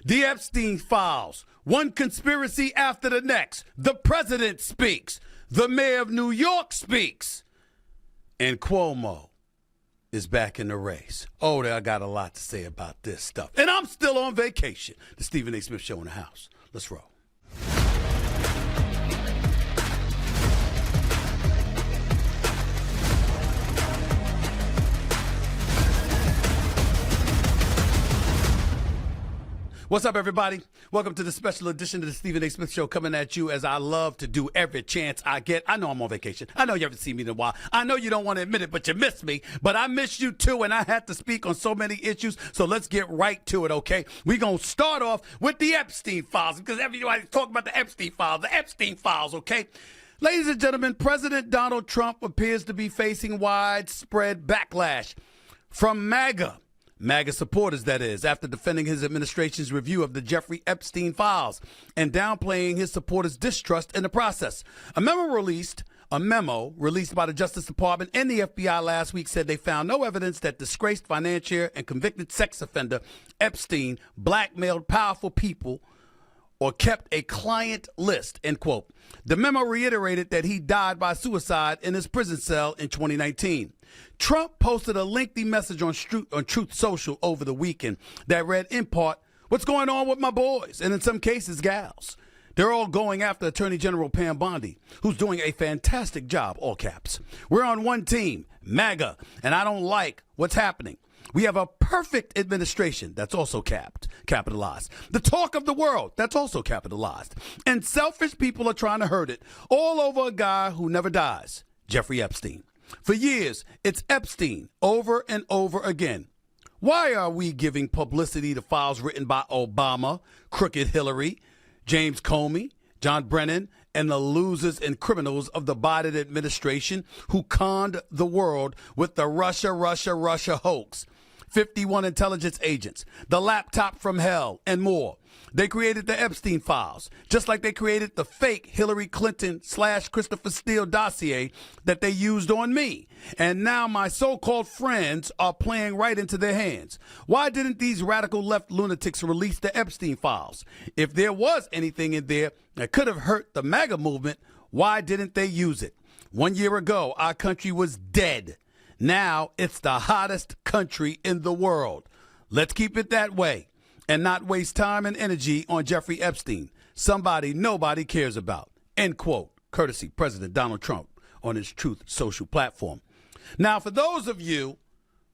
The Epstein files. One conspiracy after the next. The president speaks. The mayor of New York speaks. And Cuomo is back in the race. Oh, I got a lot to say about this stuff. And I'm still on vacation. The Stephen A. Smith Show in the house. Let's roll. What's up, everybody? Welcome to the special edition of the Stephen A. Smith Show, coming at you as I love to do every chance I get. I know I'm on vacation. I know you haven't seen me in a while. I know you don't want to admit it, but you miss me. But I miss you, too, and I had to speak on so many issues, so let's get right to it, okay? We're going to start off with the Epstein files, because everybody's talking about the Epstein files, okay? Ladies and gentlemen, President Donald Trump appears to be facing widespread backlash from MAGA supporters, that is, after defending his administration's review of the Jeffrey Epstein files and downplaying his supporters' distrust in the process. A memo released by the Justice Department and the FBI last week said they found no evidence that disgraced financier and convicted sex offender Epstein blackmailed powerful people or kept a client list, end quote. The memo reiterated that he died by suicide in his prison cell in 2019. Trump posted a lengthy message on Truth Social over the weekend that read, in part, "What's going on with my boys?" and in some cases, gals. They're all going after Attorney General Pam Bondi, who's doing a fantastic job, all caps. We're on one team, MAGA, and I don't like what's happening. We have a perfect administration, that's also capitalized. The talk of the world, that's also capitalized. And selfish people are trying to hurt it, all over a guy who never dies, Jeffrey Epstein. For years, it's Epstein over and over again. Why are we giving publicity to files written by Obama, crooked Hillary, James Comey, John Brennan, and the losers and criminals of the Biden administration who conned the world with the Russia hoax? 51 intelligence agents, the laptop from hell, and more. They created the Epstein files, just like they created the fake Hillary Clinton / Christopher Steele dossier that they used on me. And now my so-called friends are playing right into their hands. Why didn't these radical left lunatics release the Epstein files? If there was anything in there that could have hurt the MAGA movement, why didn't they use it? 1 year ago, our country was dead. Now it's the hottest country in the world. Let's keep it that way and not waste time and energy on Jeffrey Epstein, somebody nobody cares about, end quote, courtesy President Donald Trump on his Truth Social platform. Now, for those of you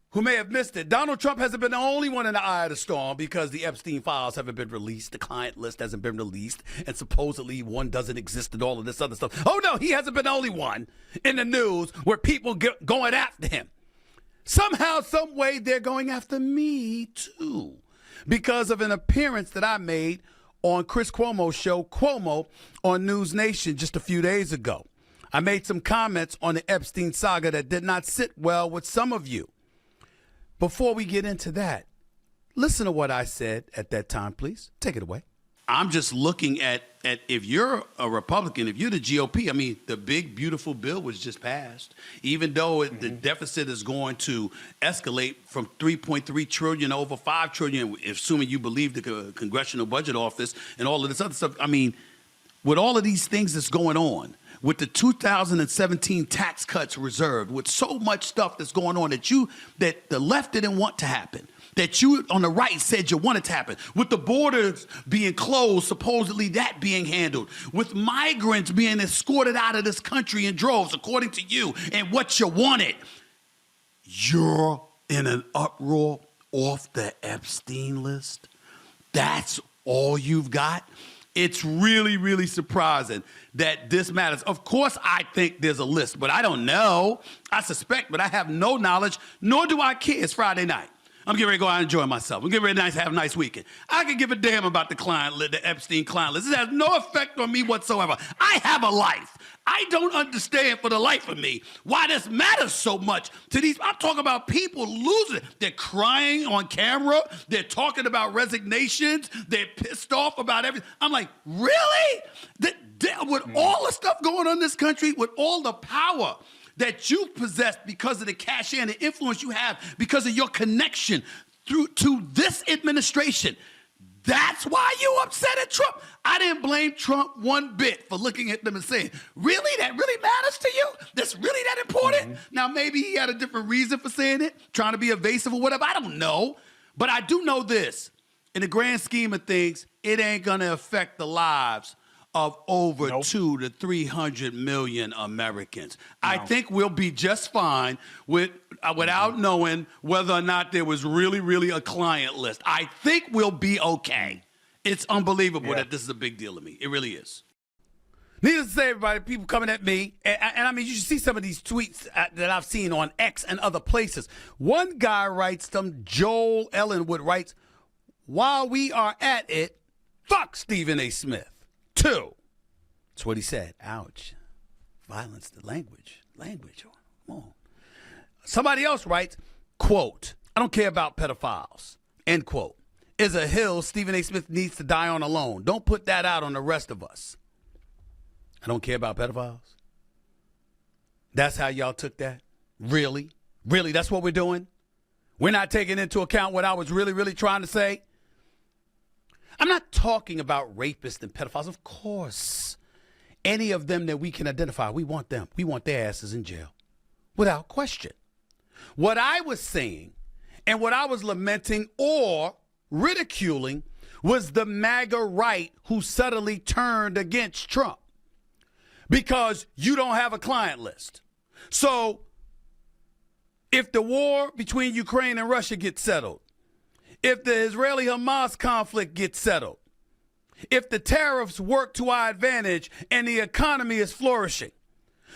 who may have missed it, Donald Trump hasn't been the only one in the eye of the storm because the Epstein files haven't been released, the client list hasn't been released, and supposedly one doesn't exist and all of this other stuff. Oh, no, he hasn't been the only one in the news where people get going after him. Somehow, some way, they're going after me, too, because of an appearance that I made on Chris Cuomo's show, Cuomo, on News Nation just a few days ago. I made some comments on the Epstein saga that did not sit well with some of you. Before we get into that, listen to what I said at that time, please. Take it away. I'm just looking at if you're a Republican, if you're the GOP, I mean, the big, beautiful bill was just passed. Even though the deficit is going to escalate from $3.3 trillion to over $5 trillion, assuming you believe the Congressional Budget Office and all of this other stuff. I mean, with all of these things that's going on, with the 2017 tax cuts reserved, with so much stuff that's going on that the left didn't want to happen, that you on the right said you wanted to happen, with the borders being closed, supposedly that being handled, with migrants being escorted out of this country in droves, according to you, and what you wanted, you're in an uproar off the Epstein list? That's all you've got? It's really, really surprising that this matters. Of course, I think there's a list, but I don't know. I suspect, but I have no knowledge, nor do I care. It's Friday night. I'm getting ready to go out and enjoy myself. I'm getting ready to have a nice weekend. I can give a damn about the Epstein client list. It has no effect on me whatsoever. I have a life. I don't understand for the life of me why this matters so much to these. I'm talking about people losing. They're crying on camera. They're talking about resignations. They're pissed off about everything. I'm like, really? With all the stuff going on in this country, with all the power that you possess because of the cachet and the influence you have because of your connection to this administration, That's why you upset at Trump. I didn't blame Trump one bit for looking at them and saying, really? That really matters to you? That's really that important? Now, maybe he had a different reason for saying it, trying to be evasive or whatever. I don't know. But I do know this. In the grand scheme of things, it ain't going to affect the lives of over 200 to 300 million Americans. No. I think we'll be just fine without knowing whether or not there was really a client list. I think we'll be okay. It's unbelievable that this is a big deal to me. It really is. Needless to say, everybody, people coming at me, and I mean, you should see some of these tweets that I've seen on X and other places. One guy writes them, Joel Ellenwood writes, while we are at it, fuck Stephen A. Smith. 2. That's what he said. Ouch. Violence to language. Language. Come on. Somebody else writes, quote, I don't care about pedophiles. End quote. Is a hill Stephen A. Smith needs to die on alone. Don't put that out on the rest of us. I don't care about pedophiles. That's how y'all took that? Really? Really? That's what we're doing? We're not taking into account what I was really trying to say? I'm not talking about rapists and pedophiles. Of course, any of them that we can identify, we want them. We want their asses in jail, without question. What I was saying and what I was lamenting or ridiculing was the MAGA right who suddenly turned against Trump because you don't have a client list. So if the war between Ukraine and Russia gets settled, if the Israeli-Hamas conflict gets settled, if the tariffs work to our advantage and the economy is flourishing,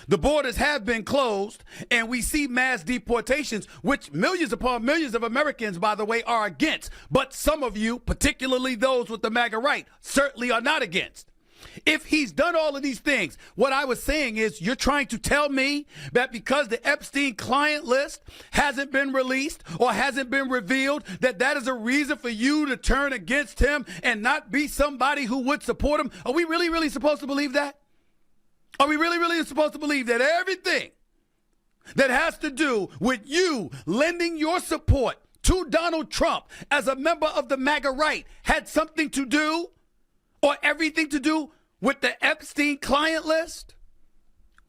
the borders have been closed, and we see mass deportations, which millions upon millions of Americans, by the way, are against. But some of you, particularly those with the MAGA right, certainly are not against. If he's done all of these things, what I was saying is you're trying to tell me that because the Epstein client list hasn't been released or hasn't been revealed, that is a reason for you to turn against him and not be somebody who would support him? Are we really supposed to believe that? Are we really supposed to believe that everything that has to do with you lending your support to Donald Trump as a member of the MAGA right had something to do or everything to do with the Epstein client list?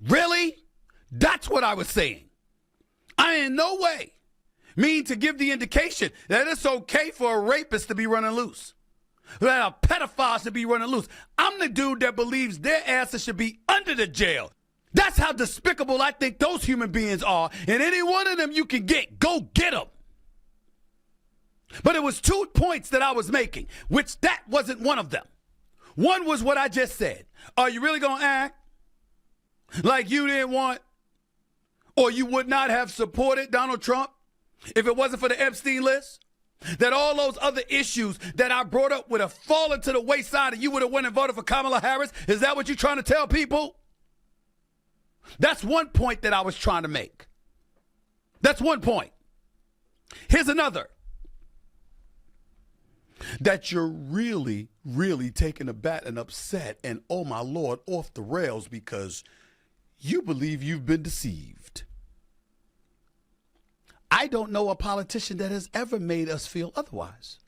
Really? That's what I was saying. I in no way mean to give the indication that it's okay for a rapist to be running loose, that a pedophile should be running loose. I'm the dude that believes their asses should be under the jail. That's how despicable I think those human beings are. And any one of them you can get, go get them. But it was 2 points that I was making, which that wasn't one of them. One was what I just said. Are you really going to act like you didn't want or you would not have supported Donald Trump if it wasn't for the Epstein list? That all those other issues that I brought up would have fallen to the wayside and you would have went and voted for Kamala Harris? Is that what you're trying to tell people? That's one point that I was trying to make. That's one point. Here's another. That you're really taken aback and upset and, oh my Lord, off the rails because you believe you've been deceived. I don't know a politician that has ever made us feel otherwise.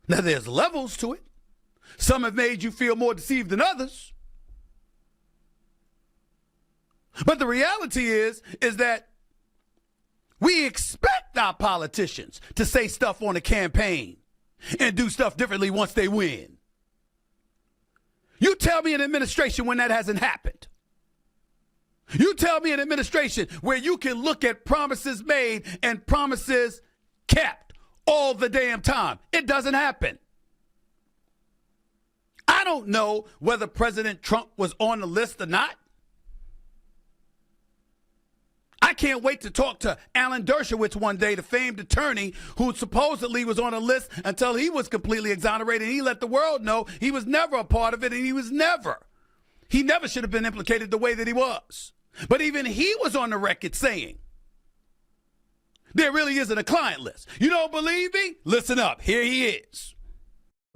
Now, there's levels to it. Some have made you feel more deceived than others. But the reality is that we expect our politicians to say stuff on a campaign and do stuff differently once they win. You tell me an administration when that hasn't happened. You tell me an administration where you can look at promises made and promises kept all the damn time. It doesn't happen. I don't know whether President Trump was on the list or not. I can't wait to talk to Alan Dershowitz one day, the famed attorney who supposedly was on a list until he was completely exonerated. He let the world know he was never a part of it, and he never should have been implicated the way that he was. But even he was on the record saying there really isn't a client list. You don't believe me? Listen up. Here he is.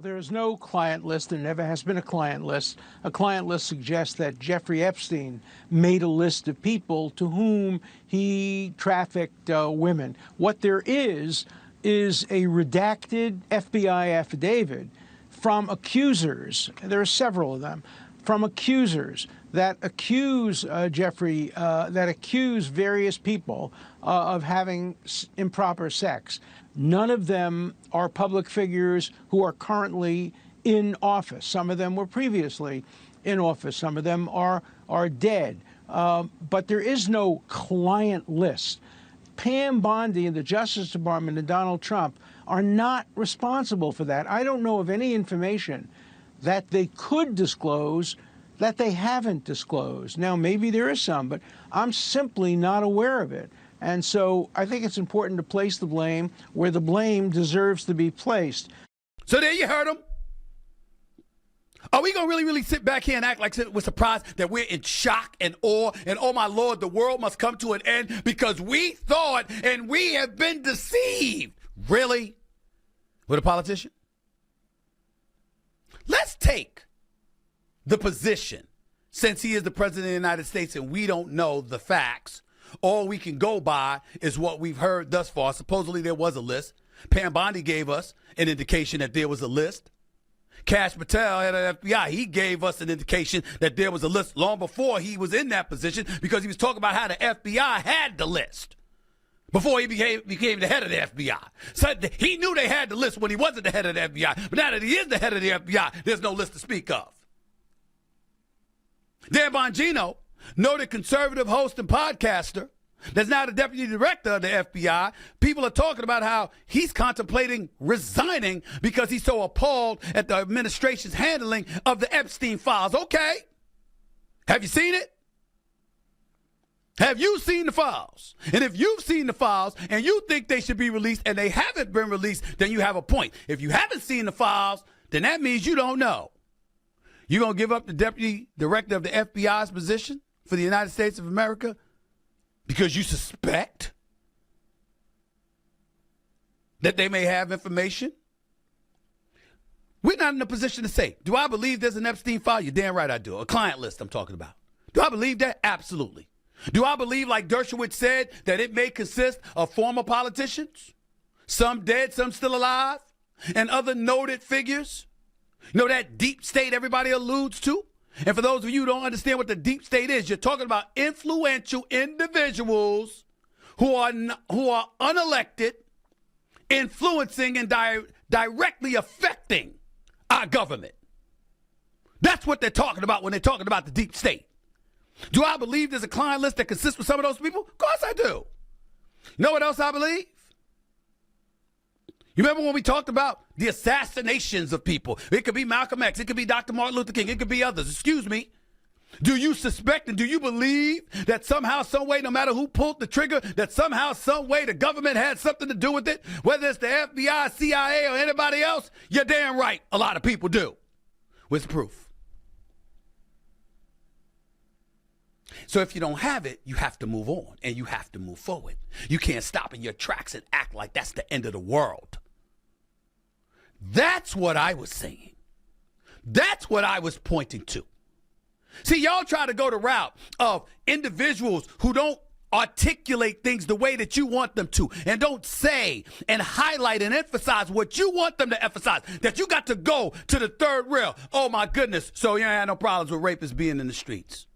There is no client list. There never has been a client list. A client list suggests that Jeffrey Epstein made a list of people to whom he trafficked women. What there is is a redacted FBI affidavit from accusers. There are several of them, from accusers that accuse Jeffrey, that accuse various people of having improper sex. None of them are public figures who are currently in office. Some of them were previously in office. Some of them are dead. But there is no client list. Pam Bondi and the Justice Department and Donald Trump are not responsible for that. I don't know of any information that they could disclose that they haven't disclosed. Now, maybe there is some, but I'm simply not aware of it. And so I think it's important to place the blame where the blame deserves to be placed. So there you heard him. Are we going to really sit back here and act like we're surprised that we're in shock and awe and, oh, my Lord, the world must come to an end because we thought and we have been deceived? Really? With a politician? Let's take the position, since he is the president of the United States and we don't know the facts, all we can go by is what we've heard thus far. Supposedly there was a list. Pam Bondi gave us an indication that there was a list. Kash Patel, head of the FBI, he gave us an indication that there was a list long before he was in that position because he was talking about how the FBI had the list before he became the head of the FBI. So he knew they had the list when he wasn't the head of the FBI. But now that he is the head of the FBI, there's no list to speak of. Dan Bongino, noted conservative host and podcaster, that's now the deputy director of the FBI. People are talking about how he's contemplating resigning because he's so appalled at the administration's handling of the Epstein files. Okay. Have you seen it? Have you seen the files? And if you've seen the files and you think they should be released and they haven't been released, then you have a point. If you haven't seen the files, then that means you don't know. You're going to give up the deputy director of the FBI's position for the United States of America because you suspect that they may have information? We're not in a position to say, do I believe there's an Epstein file? You're damn right I do. A client list I'm talking about. Do I believe that? Absolutely. Do I believe, like Dershowitz said, that it may consist of former politicians, some dead, some still alive, and other noted figures? You know that deep state everybody alludes to? And for those of you who don't understand what the deep state is, you're talking about influential individuals who are unelected, influencing and directly affecting our government. That's what they're talking about when they're talking about the deep state. Do I believe there's a client list that consists of some of those people? Of course I do. You know what else I believe? You remember when we talked about the assassinations of people? It could be Malcolm X. It could be Dr. Martin Luther King. It could be others. Excuse me. Do you suspect and do you believe that somehow, some way, no matter who pulled the trigger, that somehow, some way the government had something to do with it? Whether it's the FBI, CIA, or anybody else? You're damn right. A lot of people do. With proof. So if you don't have it, you have to move on and you have to move forward. You can't stop in your tracks and act like that's the end of the world. That's what I was saying. That's what I was pointing to. See, y'all try to go the route of individuals who don't articulate things the way that you want them to and don't say and highlight and emphasize what you want them to emphasize, that you got to go to the third rail. Oh, my goodness. So you ain't had no problems with rapists being in the streets.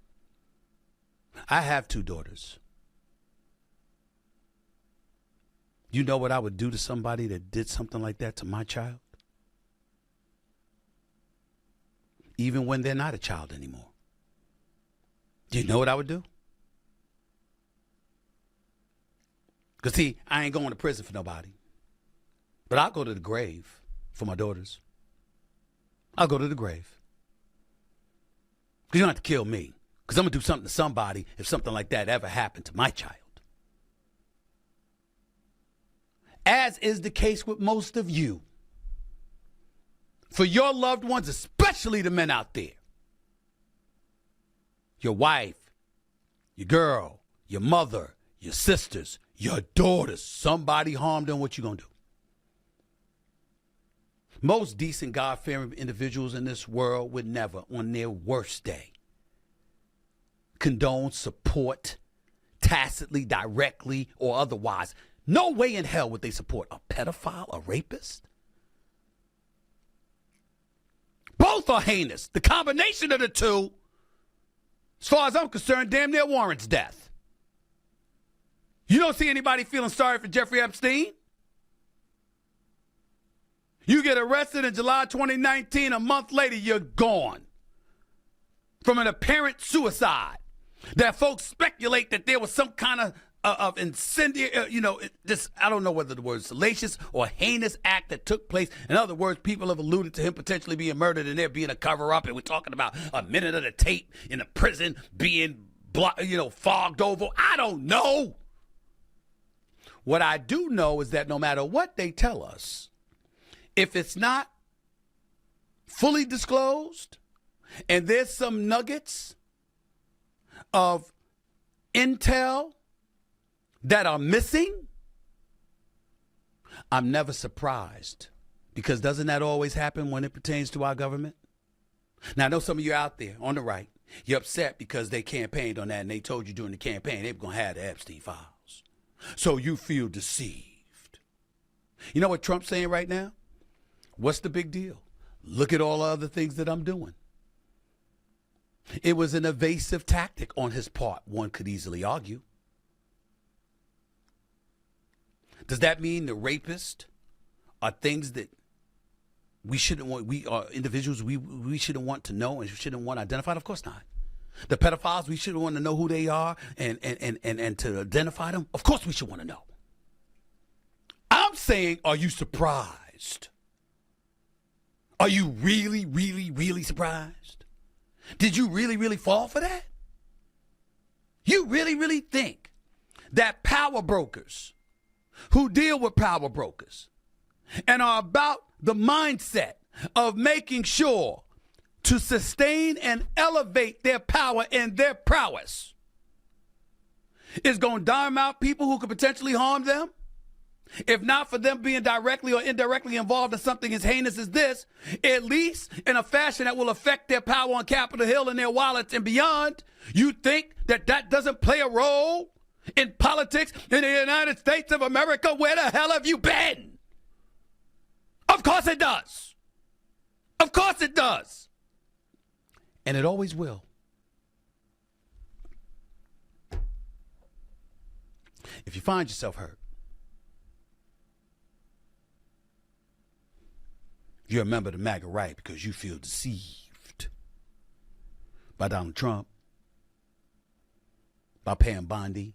I have 2 daughters. You know what I would do to somebody that did something like that to my child? Even when they're not a child anymore. Do you know what I would do? Because, see, I ain't going to prison for nobody. But I'll go to the grave for my daughters. I'll go to the grave. Because you don't have to kill me. Because I'm going to do something to somebody if something like that ever happened to my child. As is the case with most of you. For your loved ones, especially the men out there. Your wife, your girl, your mother, your sisters, your daughters. Somebody harmed them, what you going to do? Most decent, God-fearing individuals in this world would never, on their worst day, condone, support, tacitly, directly, or otherwise, No way in hell would they support a pedophile, a rapist. Both are heinous. The combination of the two, as far as I'm concerned, damn near warrants death. You don't see anybody feeling sorry for Jeffrey Epstein? You get arrested in July 2019, a month later, you're gone. From an apparent suicide. That folks speculate that there was some kind of incendiary, I don't know whether the word is salacious or heinous act that took place. In other words, people have alluded to him potentially being murdered and there being a cover-up, and we're talking about a minute of the tape in the prison being, fogged over. I don't know. What I do know is that no matter what they tell us, if it's not fully disclosed and there's some nuggets of intel that are missing, I'm never surprised, because doesn't that always happen when it pertains to our government? Now, I know some of you out there on the right, you're upset because they campaigned on that and they told you during the campaign they were going to have the Epstein files. So you feel deceived. You know what Trump's saying right now? What's the big deal? Look at all the other things that I'm doing. It was an evasive tactic on his part, one could easily argue. Does that mean the rapist are things that we shouldn't want, we are individuals we shouldn't want to know and shouldn't want identified? Of course not. The pedophiles, we shouldn't want to know who they are and to identify them? Of course we should want to know. I'm saying, are you surprised? Are you really, really, really surprised? Did you really, really fall for that? You really, really think that power brokers who deal with power brokers and are about the mindset of making sure to sustain and elevate their power and their prowess is going to dime out people who could potentially harm them? If not for them being directly or indirectly involved in something as heinous as this, at least in a fashion that will affect their power on Capitol Hill and their wallets and beyond, you think that that doesn't play a role in politics in the United States of America? Where the hell have you been? Of course it does. Of course it does. And it always will. If you find yourself hurt, you're a member of the MAGA right because you feel deceived by Donald Trump, by Pam Bondi,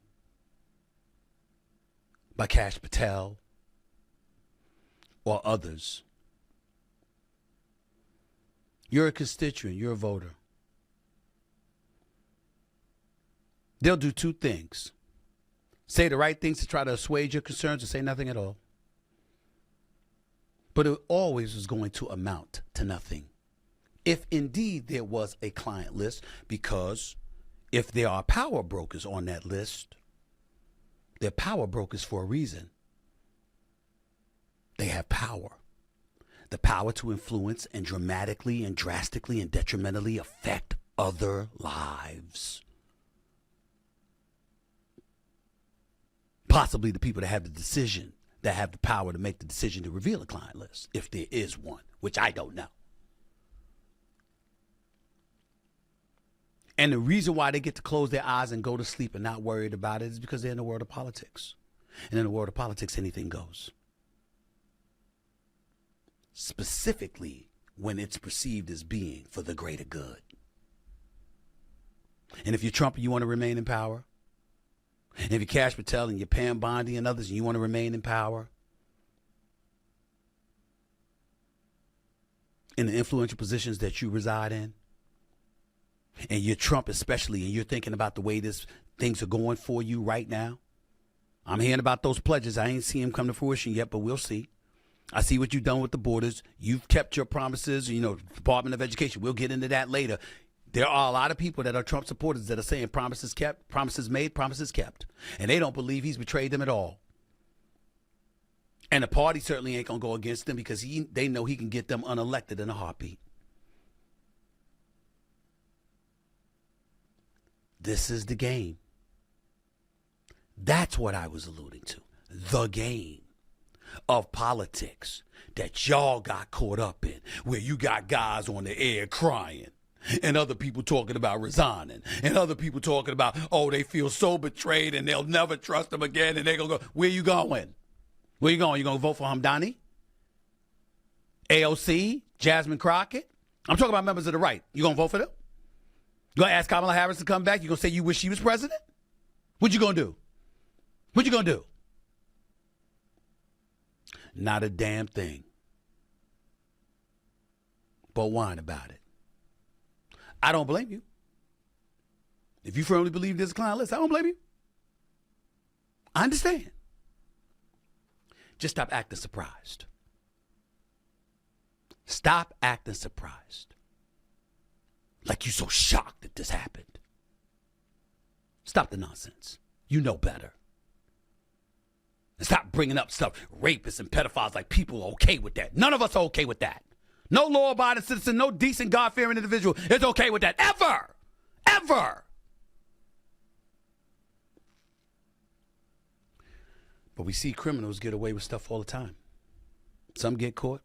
by Kash Patel, or others. You're a constituent. You're a voter. They'll do two things. Say the right things to try to assuage your concerns or say nothing at all. But it always is going to amount to nothing. If indeed there was a client list, because if there are power brokers on that list, they're power brokers for a reason. They have power. The power to influence and dramatically and drastically and detrimentally affect other lives. Possibly the people that have the decision, that have the power to make the decision to reveal a client list, if there is one, which I don't know. And the reason why they get to close their eyes and go to sleep and not worried about it is because they're in the world of politics. And in the world of politics, anything goes. Specifically when it's perceived as being for the greater good. And if you're Trump and you want to remain in power, and if you're Kash Patel and you're Pam Bondi and others and you want to remain in power, in the influential positions that you reside in, and you're Trump especially, and you're thinking about the way things are going for you right now, I'm hearing about those pledges. I ain't seen them come to fruition yet, but we'll see. I see what you've done with the borders. You've kept your promises, Department of Education. We'll get into that later. There are a lot of people that are Trump supporters that are saying promises kept, promises made, promises kept. And they don't believe he's betrayed them at all. And the party certainly ain't going to go against them because they know he can get them unelected in a heartbeat. This is the game. That's what I was alluding to. the game of politics that y'all got caught up in, where you got guys on the air crying and other people talking about resigning and other people talking about, oh, they feel so betrayed and they'll never trust them again and they're going to go, where you going? Where you going? You going to vote for Mamdani? AOC? Jasmine Crockett? I'm talking about members of the right. You going to vote for them? You going to ask Kamala Harris to come back? You going to say you wish she was president? What you going to do? What you going to do? Not a damn thing. But whine about it. I don't blame you. If you firmly believe there's a client list, I don't blame you. I understand. Just stop acting surprised. Stop acting surprised. Like you're so shocked that this happened. Stop the nonsense. You know better. And stop bringing up stuff, rapists and pedophiles, like people are okay with that. None of us are okay with that. No law-abiding citizen, no decent, God-fearing individual is okay with that. Ever. Ever. But we see criminals get away with stuff all the time. Some get caught.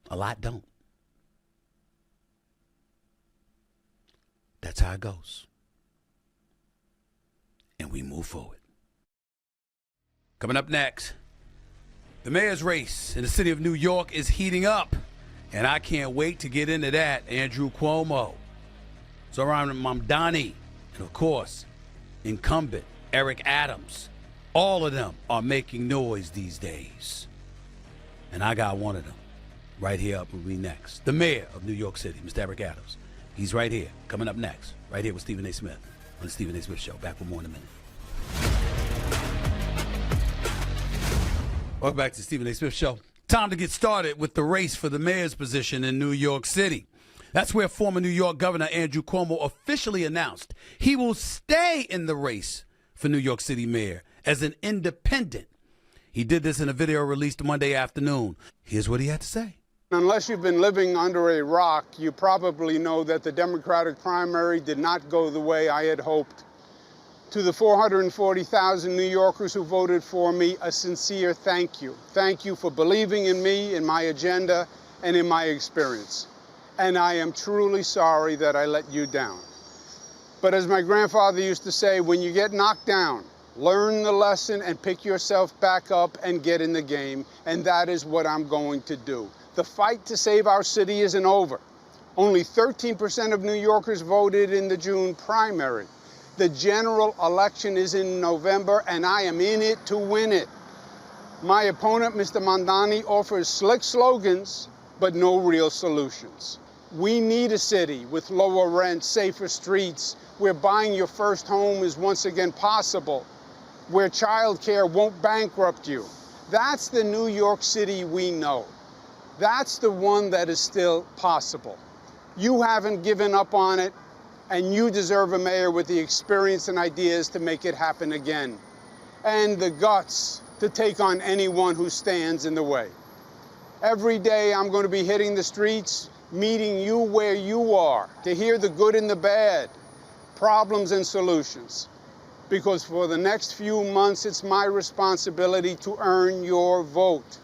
A lot don't. That's how it goes. And we move forward. Coming up next, the mayor's race in the city of New York is heating up. And I can't wait to get into that. Andrew Cuomo, Zohran Mamdani, and of course, incumbent Eric Adams. All of them are making noise these days. And I got one of them right here up with me next. The mayor of New York City, Mr. Eric Adams. He's right here, coming up next, right here with Stephen A. Smith on the Stephen A. Smith Show. Back with more in a minute. Welcome back to the Stephen A. Smith Show. Time to get started with the race for the mayor's position in New York City. That's where former New York Governor Andrew Cuomo officially announced he will stay in the race for New York City mayor as an independent. He did this in a video released Monday afternoon. Here's what he had to say. Unless you've been living under a rock, you probably know that the Democratic primary did not go the way I had hoped. To the 440,000 New Yorkers who voted for me, a sincere thank you. Thank you for believing in me, in my agenda, and in my experience. And I am truly sorry that I let you down. But as my grandfather used to say, when you get knocked down, learn the lesson and pick yourself back up and get in the game. And that is what I'm going to do. The fight to save our city isn't over. Only 13% of New Yorkers voted in the June primary. The general election is in November, and I am in it to win it. My opponent, Mr. Mamdani, offers slick slogans, but no real solutions. We need a city with lower rent, safer streets, where buying your first home is once again possible, where childcare won't bankrupt you. That's the New York City we know. That's the one that is still possible. You haven't given up on it, and you deserve a mayor with the experience and ideas to make it happen again, and the guts to take on anyone who stands in the way. Every day I'm going to be hitting the streets, meeting you where you are, to hear the good and the bad, problems and solutions. Because for the next few months, it's my responsibility to earn your vote.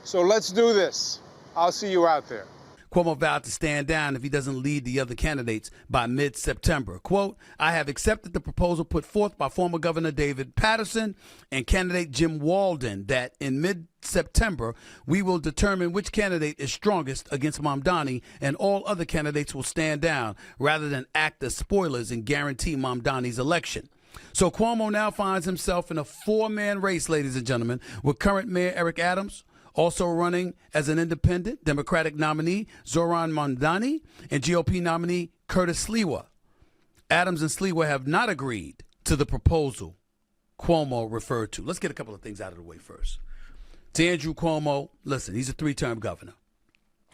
So let's do this. I'll see you out there. Cuomo vowed to stand down if he doesn't lead the other candidates by mid-September. Quote, I have accepted the proposal put forth by former Governor David Paterson and candidate Jim Walden that in mid-September we will determine which candidate is strongest against Mamdani, and all other candidates will stand down rather than act as spoilers and guarantee Mamdani's election. So Cuomo now finds himself in a four-man race, ladies and gentlemen, with current Mayor Eric Adams, also running as an independent Democratic nominee, Zohran Mamdani, and GOP nominee, Curtis Sliwa. Adams and Sliwa have not agreed to the proposal Cuomo referred to. Let's get a couple of things out of the way first. To Andrew Cuomo, listen, he's a three-term governor.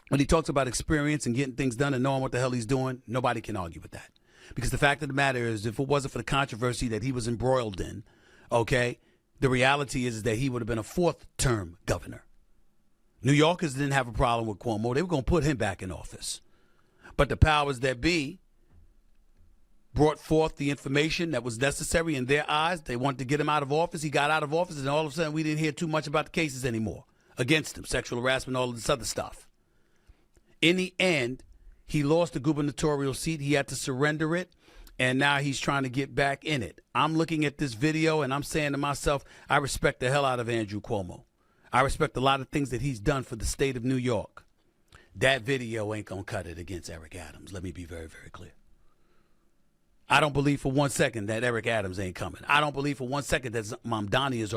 When he talks about experience and getting things done and knowing what the hell he's doing, nobody can argue with that. Because the fact of the matter is, if it wasn't for the controversy that he was embroiled in, okay, the reality is that he would have been a fourth-term governor. New Yorkers didn't have a problem with Cuomo. They were going to put him back in office. But the powers that be brought forth the information that was necessary in their eyes. They wanted to get him out of office. He got out of office, and all of a sudden we didn't hear too much about the cases anymore against him, sexual harassment, all of this other stuff. In the end, he lost the gubernatorial seat. He had to surrender it, and now he's trying to get back in it. I'm looking at this video, and I'm saying to myself, I respect the hell out of Andrew Cuomo. I respect a lot of things that he's done for the state of New York. That video ain't going to cut it against Eric Adams. Let me be very, very clear. I don't believe for 1 second that Eric Adams ain't coming. I don't believe for 1 second that Mamdani has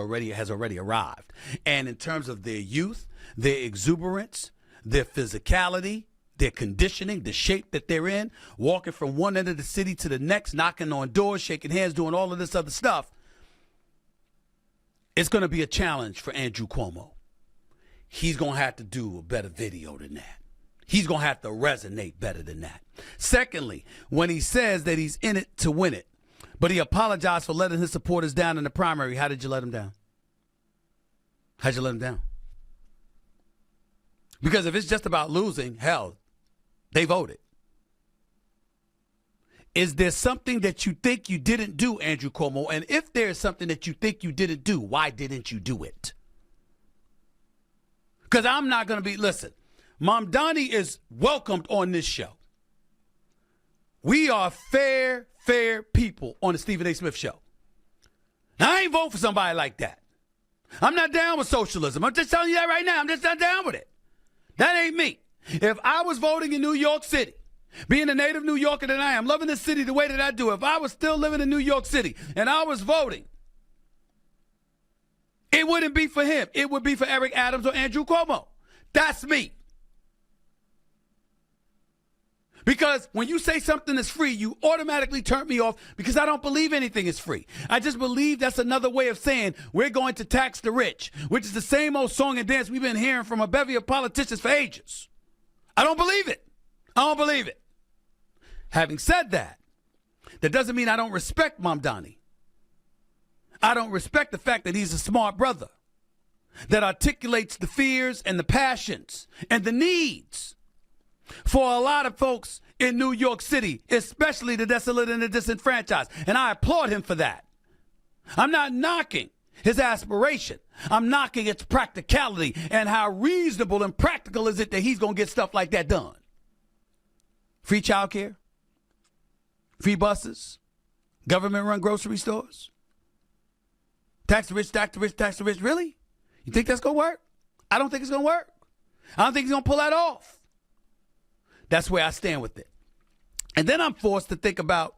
already arrived. And in terms of their youth, their exuberance, their physicality, their conditioning, the shape that they're in, walking from one end of the city to the next, knocking on doors, shaking hands, doing all of this other stuff, it's going to be a challenge for Andrew Cuomo. He's going to have to do a better video than that. He's going to have to resonate better than that. Secondly, when he says that he's in it to win it, but he apologized for letting his supporters down in the primary, how did you let him down? How'd you let him down? Because if it's just about losing, hell, they voted. Is there something that you think you didn't do, Andrew Cuomo? And if there's something that you think you didn't do, why didn't you do it? Because I'm not going to be, listen, Mamdani is welcomed on this show. We are fair people on the Stephen A. Smith Show. Now, I ain't voting for somebody like that. I'm not down with socialism. I'm just telling you that right now. I'm just not down with it. That ain't me. If I was voting in New York City, being a native New Yorker that I am, loving this city the way that I do, if I was still living in New York City and I was voting, it wouldn't be for him. It would be for Eric Adams or Andrew Cuomo. That's me. Because when you say something is free, you automatically turn me off because I don't believe anything is free. I just believe that's another way of saying we're going to tax the rich, which is the same old song and dance we've been hearing from a bevy of politicians for ages. I don't believe it. I don't believe it. Having said that, that doesn't mean I don't respect Mamdani. I don't respect the fact that he's a smart brother that articulates the fears and the passions and the needs for a lot of folks in New York City, especially the desolate and the disenfranchised. And I applaud him for that. I'm not knocking his aspiration. I'm knocking its practicality and how reasonable and practical is it that he's going to get stuff like that done. Free childcare, free buses, government-run grocery stores, tax the rich, tax the rich, tax the rich. Really? You think that's going to work? I don't think it's going to work. I don't think he's going to pull that off. That's where I stand with it. And then I'm forced to think about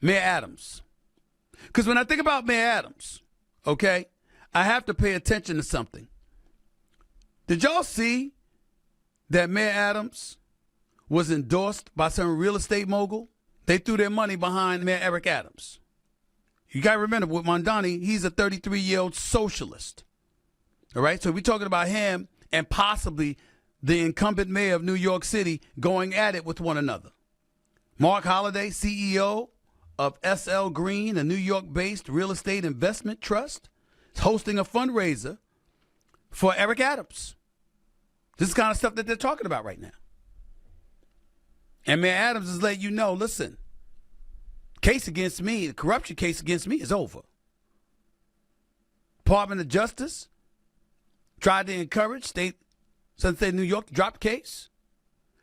Mayor Adams. Because when I think about Mayor Adams, okay, I have to pay attention to something. Did y'all see that Mayor Adams was endorsed by some real estate mogul? They threw their money behind Mayor Eric Adams. You got to remember, with Mamdani, he's a 33-year-old socialist. All right, so we're talking about him and possibly the incumbent mayor of New York City going at it with one another. Mark Holliday, CEO of SL Green, a New York-based real estate investment trust, is hosting a fundraiser for Eric Adams. This is the kind of stuff that they're talking about right now. And Mayor Adams is letting you know, listen, case against me, the corruption case against me is over. Department of Justice tried to encourage Southern State of New York to drop the case.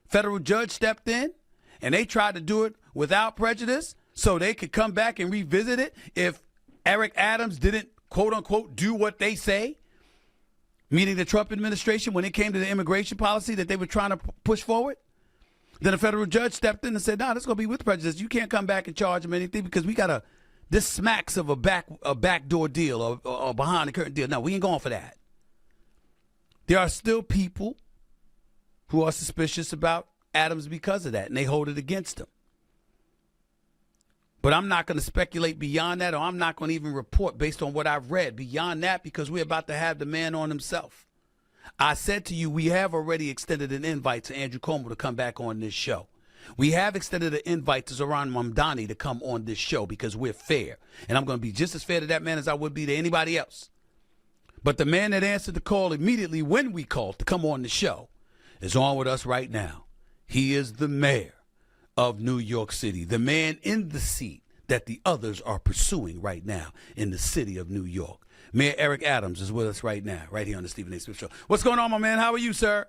Federal judge stepped in, and they tried to do it without prejudice so they could come back and revisit it if Eric Adams didn't, quote unquote, do what they say, meaning the Trump administration when it came to the immigration policy that they were trying to push forward. Then a federal judge stepped in and said, no, this is going to be with prejudice. You can't come back and charge him anything because this smacks of a backdoor deal or behind the curtain deal. No, we ain't going for that. There are still people who are suspicious about Adams because of that, and they hold it against him. But I'm not going to speculate beyond that, or I'm not going to even report based on what I've read beyond that, because we're about to have the man on himself. I said to you, we have already extended an invite to Andrew Cuomo to come back on this show. We have extended an invite to Zohran Mamdani to come on this show because we're fair. And I'm going to be just as fair to that man as I would be to anybody else. But the man that answered the call immediately when we called to come on the show is on with us right now. He is the mayor of New York City, the man in the seat that the others are pursuing right now in the city of New York. Mayor Eric Adams is with us right now, right here on the Stephen A. Smith Show. What's going on, my man? How are you, sir?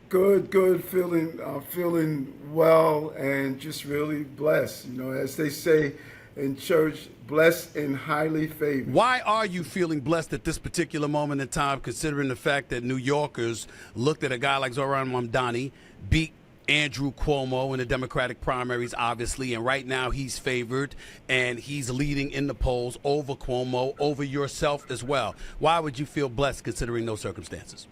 Good. Feeling well and just really blessed. You know, as they say in church, blessed and highly favored. Why are you feeling blessed at this particular moment in time, considering the fact that New Yorkers looked at a guy like Zohran Mamdani beat Andrew Cuomo in the Democratic primaries, obviously, and right now he's favored and he's leading in the polls over Cuomo, over yourself as well. Why would you feel blessed considering those circumstances?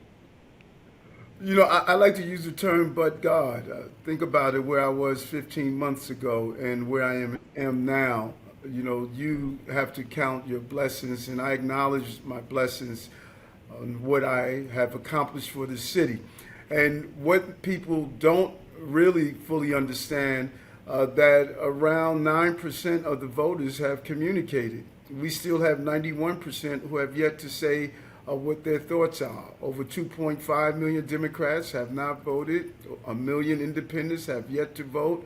You know, I like to use the term "but God." Think about it, where I was 15 months ago and where I am now. You know, you have to count your blessings, and I acknowledge my blessings on what I have accomplished for the city. And what people don't really fully understand, that around 9% of the voters have communicated. We still have 91% who have yet to say what their thoughts are. Over 2.5 million Democrats have not voted. 1 million independents have yet to vote.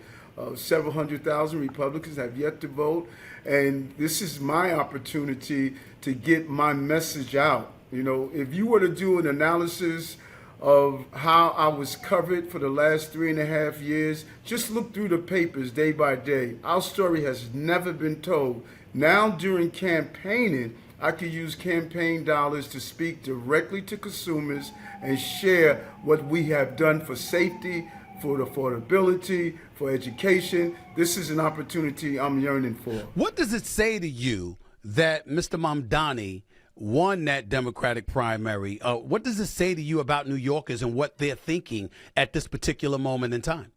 Several 100,000 Republicans have yet to vote. And this is my opportunity to get my message out. You know, if you were to do an analysis of how I was covered for the last 3.5 years, just look through the papers day by day. Our story has never been told. Now during campaigning, I could use campaign dollars to speak directly to consumers and share what we have done for safety, for affordability, for education. This is an opportunity I'm yearning for. What does it say to you that Mr. Mamdani won that Democratic primary? What does it say to you about New Yorkers and what they're thinking at this particular moment in time?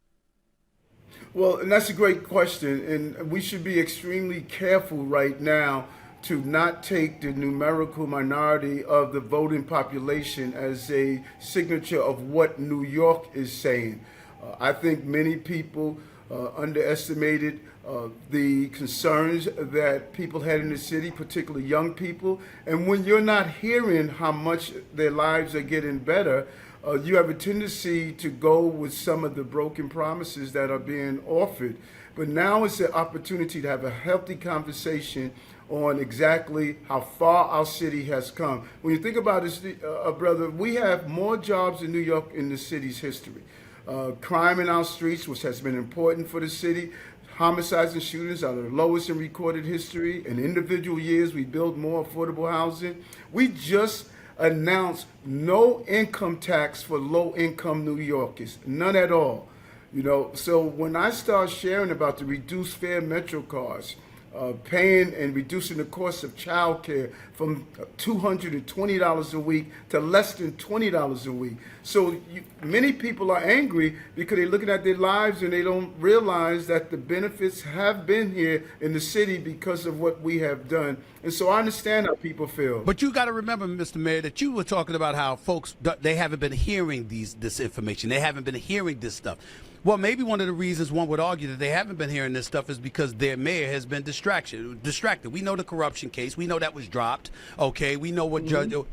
Well, and that's a great question, and we should be extremely careful right now to not take the numerical minority of the voting population as a signature of what New York is saying. I think many people underestimated the concerns that people had in the city, particularly young people. And when you're not hearing how much their lives are getting better, you have a tendency to go with some of the broken promises that are being offered. But now it's an opportunity to have a healthy conversation on exactly how far our city has come. When you think about it, brother, we have more jobs in New York in the city's history. Crime in our streets, which has been important for the city. Homicides and shootings are the lowest in recorded history. In individual years, we build more affordable housing. We just announced no income tax for low-income New Yorkers, none at all. You know, so when I start sharing about the reduced fare Metro cards, paying and reducing the cost of childcare from $220 a week to less than $20 a week. So many people are angry because they're looking at their lives and they don't realize that the benefits have been here in the city because of what we have done. And so I understand how people feel. But you got to remember, Mr. Mayor, that you were talking about how folks, they haven't been hearing this information. They haven't been hearing this stuff. Well, maybe one of the reasons one would argue that they haven't been hearing this stuff is because their mayor has been distracted. We know the corruption case. We know that was dropped. Okay, we know what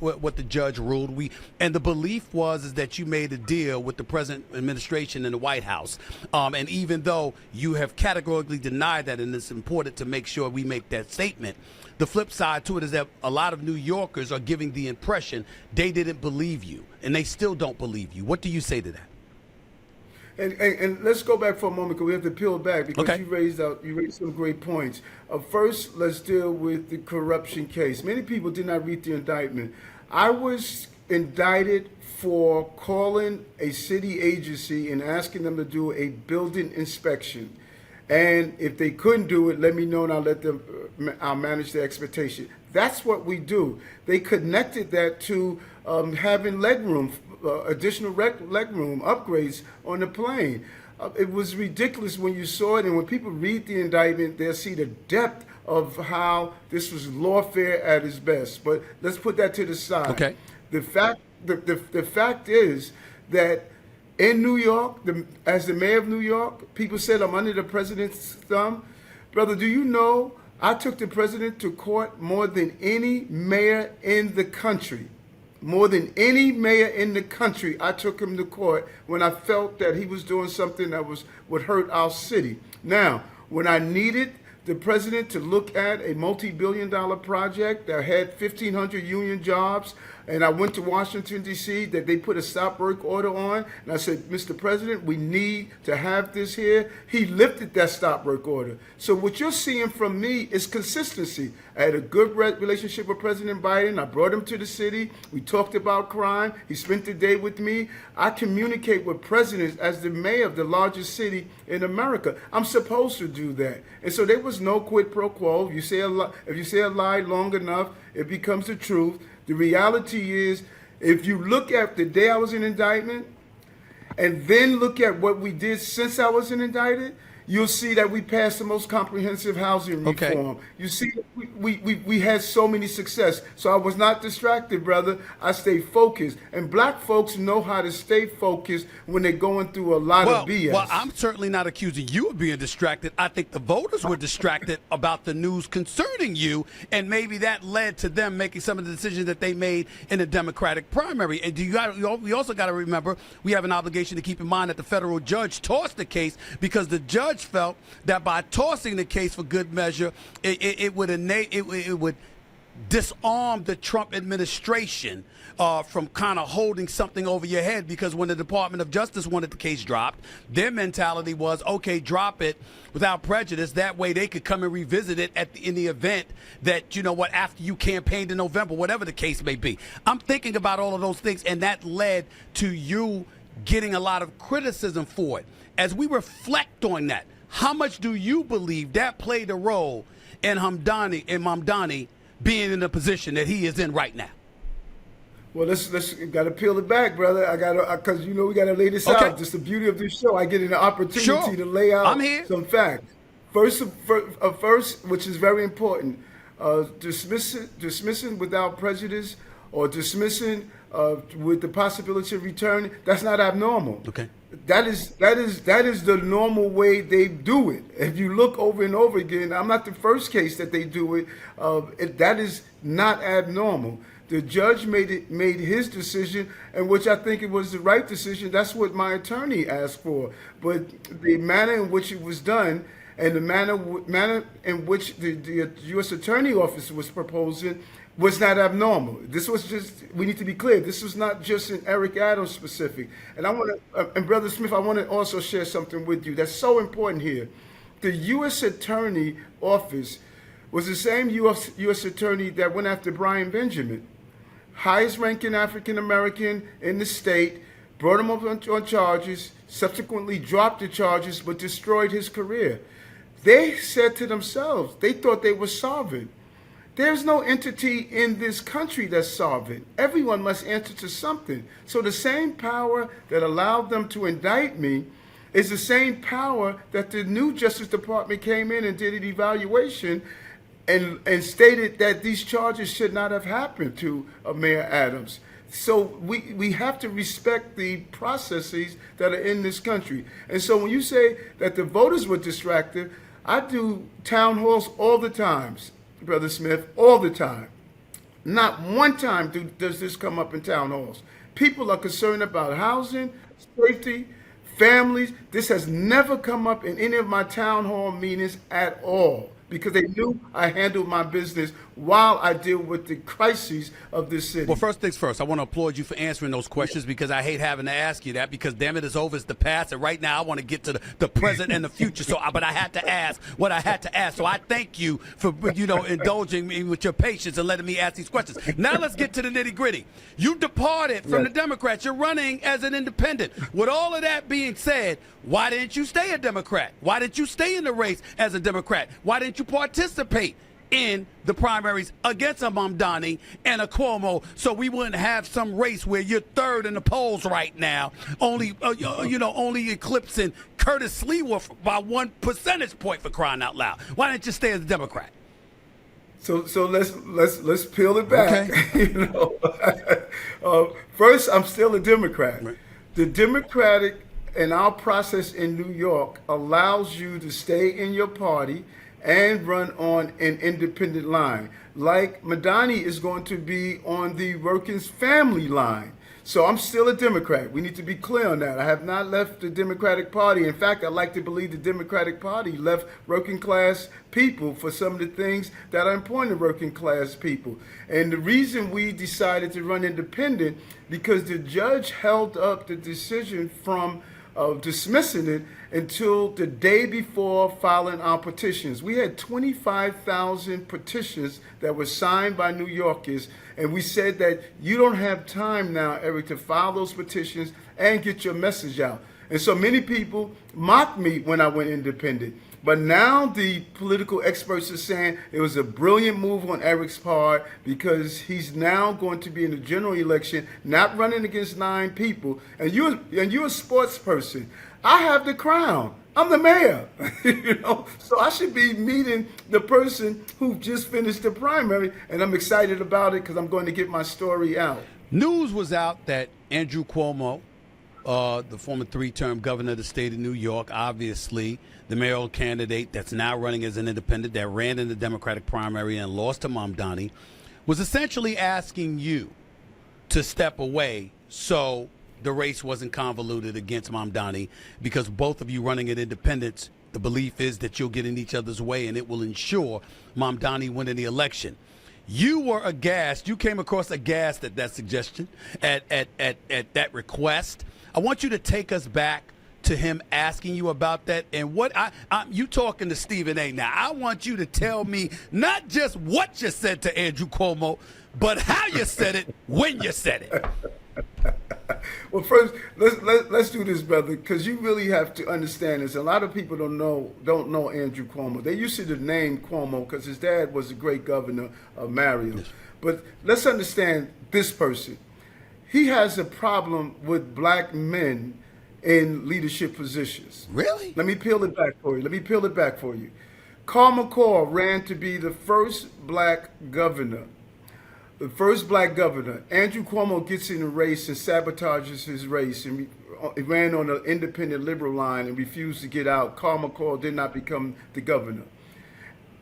what the judge ruled. And the belief is that you made a deal with the present administration in the White House. And even though you have categorically denied that, and it's important to make sure we make that statement, the flip side to it is that a lot of New Yorkers are giving the impression they didn't believe you, and they still don't believe you. What do you say to that? And let's go back for a moment because we have to peel back because Okay. you raised some great points. First, let's deal with the corruption case. Many people did not read the indictment. I was indicted for calling a city agency and asking them to do a building inspection. And if they couldn't do it, let me know and I'll manage the expectation. That's what we do. They connected that to having legroom, additional legroom upgrades on the plane. It was ridiculous when you saw it, and when people read the indictment, they'll see the depth of how this was lawfare at its best. But let's put that to the side. Okay. The fact is that in New York, as the mayor of New York, people said I'm under the president's thumb. Brother, do you know I took the president to court more than any mayor in the country? More than any mayor in the country, I took him to court when I felt that he was doing something that would hurt our city. Now, when I needed the president to look at a multi-billion-dollar project that had 1,500 union jobs, and I went to Washington, D.C., that they put a stop work order on, and I said, Mr. President, we need to have this here. He lifted that stop work order. So what you're seeing from me is consistency. I had a good relationship with President Biden. I brought him to the city. We talked about crime. He spent the day with me. I communicate with presidents as the mayor of the largest city in America. I'm supposed to do that. And so there was no quid pro quo. If you say a lie long enough, it becomes the truth. The reality is, if you look at the day I was in indictment and then look at what we did since I was in indicted, you'll see that we passed the most comprehensive housing reform. You see, we had so many success. So I was not distracted, brother. I stayed focused. And black folks know how to stay focused when they're going through a lot of BS. Well, I'm certainly not accusing you of being distracted. I think the voters were distracted about the news concerning you, and maybe that led to them making some of the decisions that they made in the Democratic primary. And we also got to remember, we have an obligation to keep in mind that the federal judge tossed the case because the judge felt that by tossing the case for good measure, it would disarm the Trump administration from kind of holding something over your head, because when the Department of Justice wanted the case dropped, their mentality was, okay, drop it without prejudice. That way they could come and revisit it in the event that, you know what, after you campaigned in November, whatever the case may be. I'm thinking about all of those things, and that led to you getting a lot of criticism for it. As we reflect on that, how much do you believe that played a role in Mamdani being in the position that he is in right now? Well, let's gotta peel it back, brother. Because we gotta lay this out. Just the beauty of this show. I get an opportunity to lay out some facts. First, which is very important, dismissing without prejudice or dismissing with the possibility of return. That's not abnormal. Okay. That is the normal way they do it. If you look over and over again, I'm not the first case that they do it. That is not abnormal. The judge made his decision, and which I think it was the right decision. That's what my attorney asked for. But the manner in which it was done, and the manner in which the U.S. Attorney Office was proposing, was not abnormal. This was just, we need to be clear, this was not just an Eric Adams specific. And I want to, and Brother Smith, I want to also share something with you that's so important here. The U.S. Attorney Office was the same U.S. Attorney that went after Brian Benjamin, highest ranking African American in the state, brought him up on charges, subsequently dropped the charges, but destroyed his career. They said to themselves, they thought they were sovereign. There's no entity in this country that's sovereign. Everyone must answer to something. So the same power that allowed them to indict me is the same power that the new Justice Department came in and did an evaluation and stated that these charges should not have happened to Mayor Adams. So we have to respect the processes that are in this country. And so when you say that the voters were distracted, I do town halls all the time, Brother Smith, all the time. Not one time does this come up in town halls. People are concerned about housing, safety, families. This has never come up in any of my town hall meetings at all, because they knew I handled my business while I deal with the crises of this city. Well, first things first, I want to applaud you for answering those questions, because I hate having to ask you that, because damn it, it's over, it's the past, and right now I want to get to the present and the future. But I had to ask what I had to ask. So I thank you for indulging me with your patience and letting me ask these questions. Now let's get to the nitty gritty. You departed from the Democrats. You're running as an independent. With all of that being said, why didn't you stay a Democrat? Why didn't you stay in the race as a Democrat? Why didn't you participate in the primaries against a Mamdani and a Cuomo, so we wouldn't have some race where you're third in the polls right now, only eclipsing Curtis Leaworth by 1 percentage point, for crying out loud? Why didn't you stay as a Democrat? So let's peel it back. Okay. First, I'm still a Democrat. Right. The Democratic and our process in New York allows you to stay in your party and run on an independent line. Like Mamdani is going to be on the Working's family line. So I'm still a Democrat. We need to be clear on that. I have not left the Democratic Party. In fact, I like to believe the Democratic Party left working class people for some of the things that are important to working class people. And the reason we decided to run independent, because the judge held up the decision from dismissing it until the day before filing our petitions. We had 25,000 petitions that were signed by New Yorkers, and we said that you don't have time now, Eric, to file those petitions and get your message out. And so many people mocked me when I went independent. But now the political experts are saying it was a brilliant move on Eric's part, because he's now going to be in the general election, not running against 9 people. And you're a sports person. I have the crown. I'm the mayor, so I should be meeting the person who just finished the primary, and I'm excited about it because I'm going to get my story out. News was out that Andrew Cuomo, the former 3-term governor of the state of New York, obviously the mayoral candidate that's now running as an independent, that ran in the Democratic primary and lost to Mamdani, was essentially asking you to step away so the race wasn't convoluted against Mamdani, because both of you running as independents, the belief is that you'll get in each other's way and it will ensure Mamdani winning the election. You were aghast. You came across aghast at that suggestion, at that request. I want you to take us back to him asking you about that, and what you talking to Stephen A. now. I want you to tell me not just what you said to Andrew Cuomo, but how you said it when you said it. Well, first, let's do this, brother, because you really have to understand this. A lot of people don't know Andrew Cuomo. They used to the name Cuomo because his dad was a great governor of Mario. Yes. But let's understand this person. He has a problem with black men in leadership positions. Really? Let me peel it back for you. Carl McCall ran to be the first black governor. Andrew Cuomo gets in a race and sabotages his race, and he ran on an independent liberal line and refused to get out. Carl McCall did not become the governor.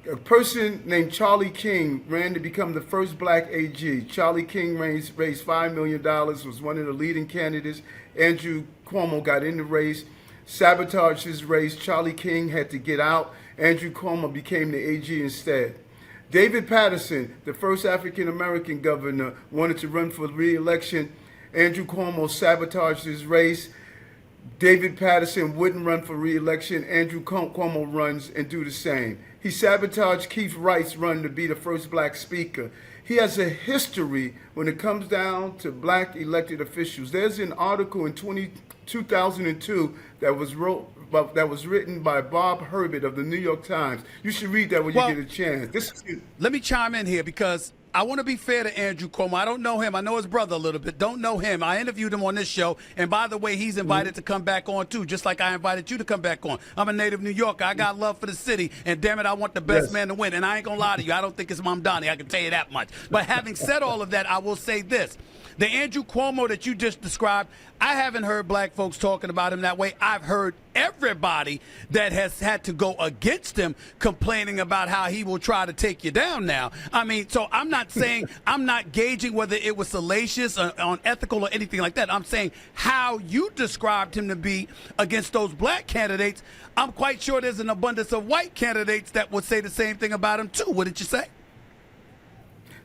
A person named Charlie King ran to become the first black AG. Charlie King raised $5 million, was one of the leading candidates. Andrew Cuomo got in the race, sabotaged his race. Charlie King had to get out. Andrew Cuomo became the AG instead. David Paterson, the first African-American governor, wanted to run for re-election. Andrew Cuomo sabotaged his race. David Paterson wouldn't run for re-election. Andrew Cuomo runs and do the same. He sabotaged Keith Wright's run to be the first black speaker. He has a history when it comes down to black elected officials. There's an article in 2002 that was written by Bob Herbert of the New York Times. You should read that when you get a chance. Let me chime in here, because I want to be fair to Andrew Cuomo. I don't know him. I know his brother a little bit. Don't know him. I interviewed him on this show. And by the way, he's invited to come back on, too, just like I invited you to come back on. I'm a native New Yorker. I got love for the city. And damn it, I want the best man to win. And I ain't going to lie to you. I don't think it's Mamdani. I can tell you that much. But having said all of that, I will say this. The Andrew Cuomo that you just described, I haven't heard black folks talking about him that way. I've heard everybody that has had to go against him complaining about how he will try to take you down now. I mean, so I'm not saying, I'm not gauging whether it was salacious or unethical or anything like that. I'm saying how you described him to be against those black candidates. I'm quite sure there's an abundance of white candidates that would say the same thing about him too. Wouldn't you say?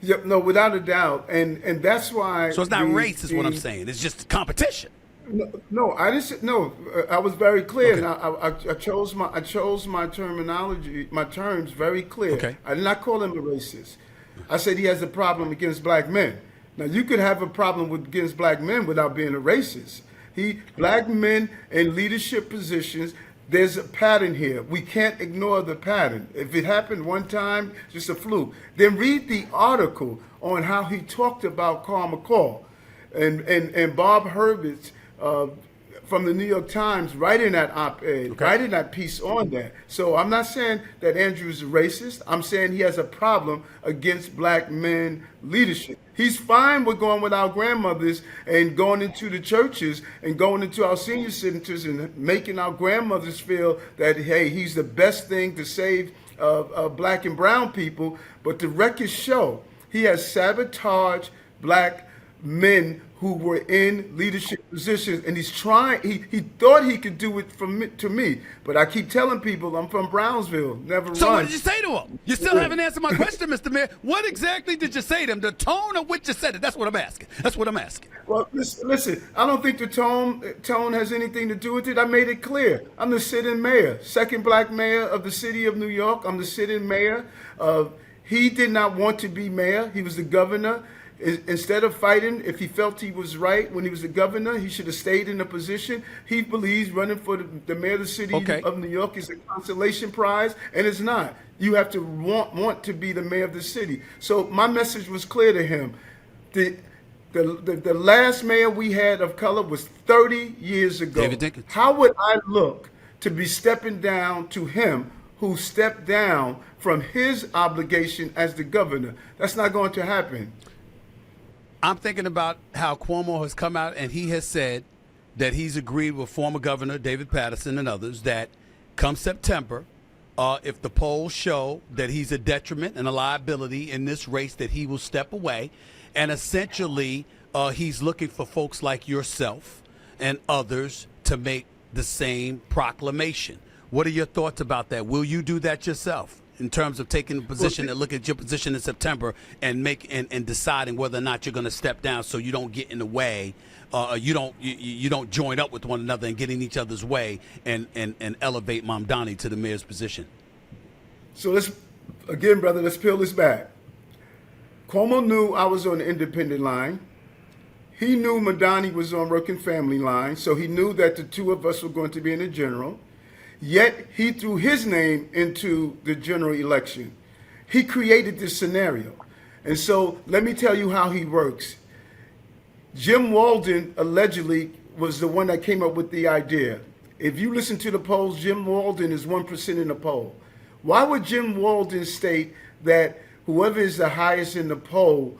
Yep, no, without a doubt, and that's why. So it's not race, is what I'm saying. It's just competition. No, I didn't. No, I was very clear. Okay. And I chose my terminology, my terms very clear. Okay. I did not call him a racist. I said he has a problem against black men. Now you could have a problem against black men without being a racist. Black men in leadership positions. There's a pattern here. We can't ignore the pattern. If it happened one time, just a fluke. Then read the article on how he talked about Carl McCall and Bob Herbert's from the New York Times writing that op-ed, writing that piece on that. So I'm not saying that Andrew is a racist. I'm saying he has a problem against black men leadership. He's fine with going with our grandmothers and going into the churches and going into our senior centers and making our grandmothers feel that, hey, he's the best thing to save black and brown people. But the records show he has sabotaged black men who were in leadership positions, and he's trying. He thought he could do it to me, but I keep telling people I'm from Brownsville, never So run. what did you say to him? You still haven't answered my question, Mr. Mayor. What exactly did you say to him? The tone of which you said it. That's what I'm asking. That's what I'm asking. Well, listen. I don't think the tone has anything to do with it. I made it clear. I'm the sitting mayor, second black mayor of the city of New York. I'm the sitting mayor. He did not want to be mayor. He was the governor. Instead of fighting, if he felt he was right when he was the governor, he should have stayed in the position. He believes running for the mayor of the city of New York is a consolation prize, and it's not. You have to want to be the mayor of the city. So my message was clear to him. The last mayor we had of color was 30 years ago. David Dinkins. How would I look to be stepping down to him who stepped down from his obligation as the governor? That's not going to happen. I'm thinking about how Cuomo has come out and he has said that he's agreed with former Governor David Paterson and others that come September, if the polls show that he's a detriment and a liability in this race, that he will step away. And essentially, he's looking for folks like yourself and others to make the same proclamation. What are your thoughts about that? Will you do that yourself in terms of taking a position and look at your position in September and and deciding whether or not you're going to step down so you don't get in the way, you don't join up with one another and get in each other's way and elevate Mamdani to the mayor's position? So let's peel this back. Cuomo knew I was on the independent line. He knew Mamdani was on working family line, so he knew that the two of us were going to be in the general. Yet he threw his name into the general election. He created this scenario. And so let me tell you how he works. Jim Walden allegedly was the one that came up with the idea. If you listen to the polls, Jim Walden is 1% in the poll. Why would Jim Walden state that whoever is the highest in the poll,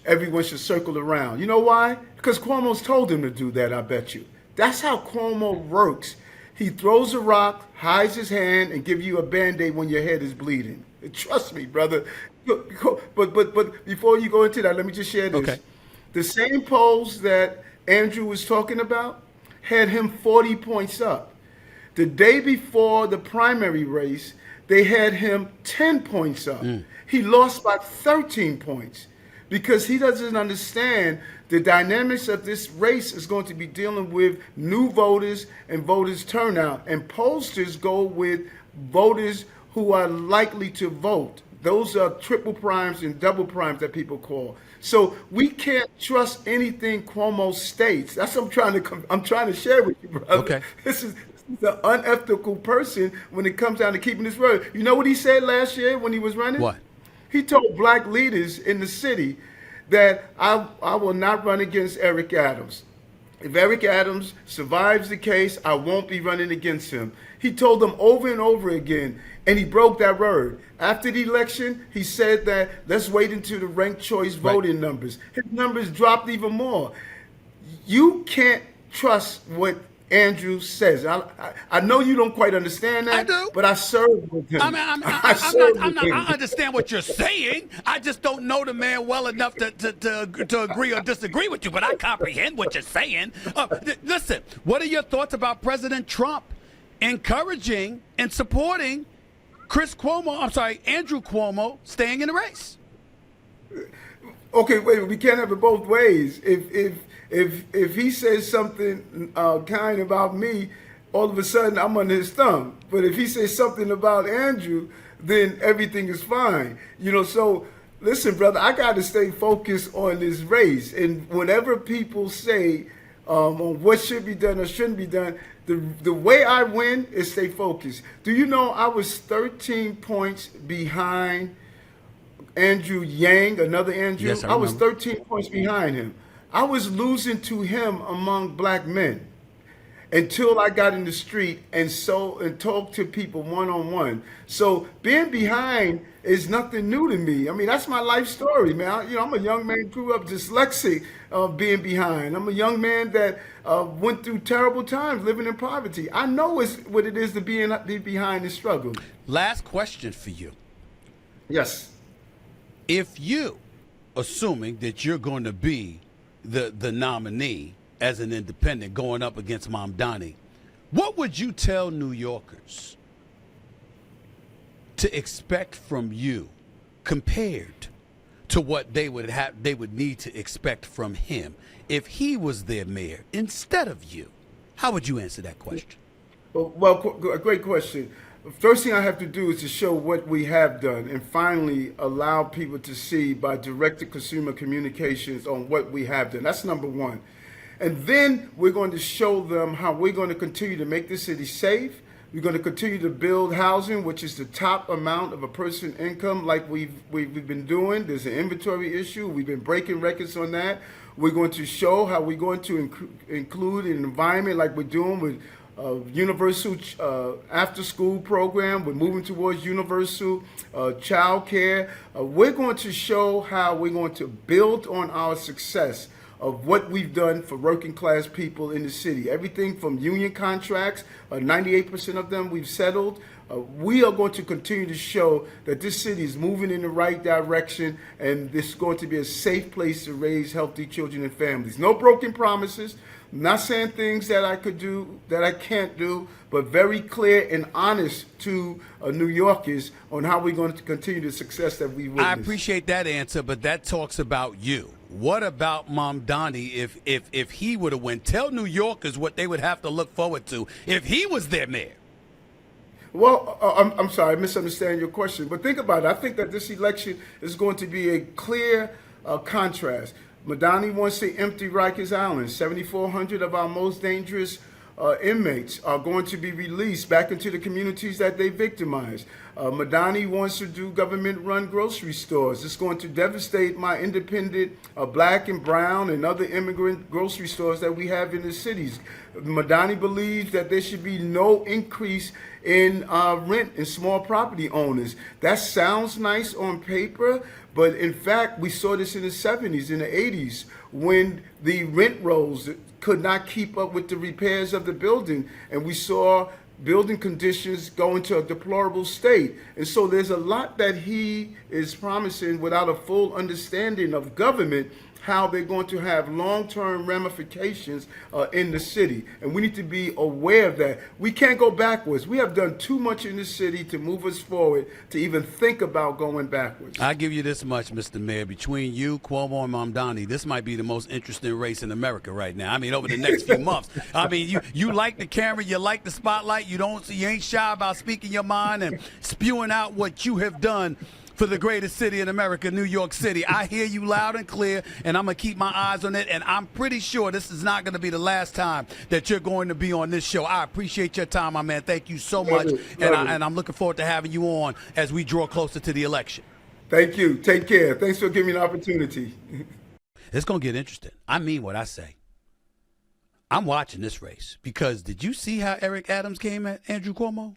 everyone should circle around? You know why? Because Cuomo's told him to do that, I bet you. That's how Cuomo works. He throws a rock, hides his hand, and gives you a Band-Aid when your head is bleeding. Trust me, brother. But before you go into that, let me just share this. Okay. The same polls that Andrew was talking about had him 40 points up. The day before the primary race, they had him 10 points up. He lost by 13 points because he doesn't understand the dynamics of this race is going to be dealing with new voters and voters turnout. And pollsters go with voters who are likely to vote. Those are triple primes and double primes that people call. So we can't trust anything Cuomo states. That's what I'm trying to share with you, brother. Okay. This is the unethical person when it comes down to keeping his word. You know what he said last year when he was running? What? He told black leaders in the city that I will not run against Eric Adams. If Eric Adams survives the case, I won't be running against him. He told them over and over again, and he broke that word. After the election, he said that let's wait until the ranked choice voting numbers. His numbers dropped even more. You can't trust what Andrew says. I know you don't quite understand that. I do. But I served with him. I understand what you're saying. I just don't know the man well enough to agree or disagree with you, but I comprehend what you're saying. Listen, what are your thoughts about President Trump encouraging and supporting Andrew Cuomo staying in the race? Okay, wait, we can't have it both ways. If he says something kind about me, all of a sudden I'm under his thumb. But if he says something about Andrew, then everything is fine. So listen, brother, I got to stay focused on this race. And whatever people say on what should be done or shouldn't be done, the way I win is stay focused. Do you know I was 13 points behind Andrew Yang, another Andrew? Yes, I was 13 points behind him. I was losing to him among black men. until I got in the street and talked to people one on one. So being behind is nothing new to me. I mean, that's my life story, man. I'm a young man, grew up dyslexic, being behind. I'm a young man that went through terrible times living in poverty. I know what it is to be behind and struggle. Last question for you. Yes. If you, assuming that you're going to be the nominee as an independent going up against Mamdani, what would you tell New Yorkers to expect from you compared to what they would need to expect from him if he was their mayor instead of you? How would you answer that question? Well, a great question. First thing I have to do is to show what we have done and finally allow people to see by direct-to-consumer communications on what we have done. That's number one. And then we're going to show them how we're going to continue to make the city safe. We're going to continue to build housing, which is the top amount of a person's income like we've been doing. There's an inventory issue. We've been breaking records on that. We're going to show how we're going to include an environment like we're doing with universal after-school program. We're moving towards universal child care. We're going to show how we're going to build on our success of what we've done for working class people in the city. Everything from union contracts, 98% of them we've settled. We are going to continue to show that this city is moving in the right direction and this is going to be a safe place to raise healthy children and families. No broken promises. I'm not saying things that I could do that I can't do, but very clear and honest to New Yorkers on how we're going to continue the success that we witnessed. I appreciate that answer, but that talks about you. What about Mamdani if he would have won? Tell New Yorkers what they would have to look forward to if he was their mayor. Well, I'm sorry, I misunderstand your question. But think about it. I think that this election is going to be a clear contrast. Mamdani wants to empty Rikers Island. 7,400 of our most dangerous inmates are going to be released back into the communities that they victimized. Mamdani wants to do government-run grocery stores. It's going to devastate my independent black and brown and other immigrant grocery stores that we have in the cities. Mamdani believes that there should be no increase in rent in small property owners. That sounds nice on paper, but in fact, we saw this in the 70s, in the 80s, when the rent rolls could not keep up with the repairs of the building, and we saw building conditions go into a deplorable state. And so there's a lot that he is promising without a full understanding of government, how they're going to have long-term ramifications in the city. And we need to be aware of that. We can't go backwards. We have done too much in the city to move us forward to even think about going backwards. I give you this much, Mr. Mayor. Between you, Cuomo, and Mamdani, this might be the most interesting race in America right now. I mean, over the next few months. I mean, you like the camera, you like the spotlight, you ain't shy about speaking your mind and spewing out what you have done for the greatest city in America, New York City. I hear you loud and clear, and I'm going to keep my eyes on it, and I'm pretty sure this is not going to be the last time that you're going to be on this show. I appreciate your time, my man. Thank you so much, and I'm looking forward to having you on as we draw closer to the election. Thank you. Take care. Thanks for giving me an opportunity. It's going to get interesting. I mean what I say. I'm watching this race because did you see how Eric Adams came at Andrew Cuomo?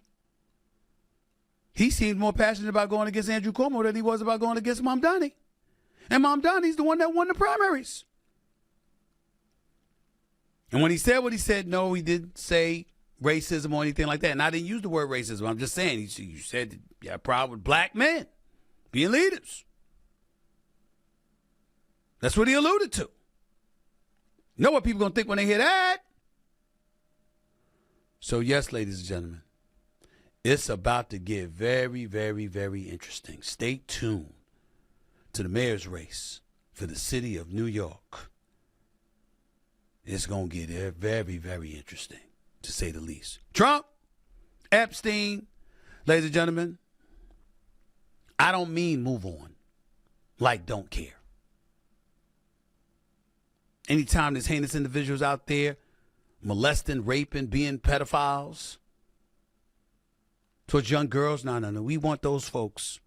He seemed more passionate about going against Andrew Cuomo than he was about going against Mamdani. And Mamdani's the one that won the primaries. And when he said what he said, no, he didn't say racism or anything like that. And I didn't use the word racism. I'm just saying, you said you had a problem with black men being leaders. That's what he alluded to. You know what people going to think when they hear that? So, yes, ladies and gentlemen, it's about to get very, very, very interesting. Stay tuned to the mayor's race for the city of New York. It's going to get very, very interesting, to say the least. Trump, Epstein, ladies and gentlemen, I don't mean move on, like don't care. Anytime there's heinous individuals out there molesting, raping, being pedophiles towards young girls, no. We want those folks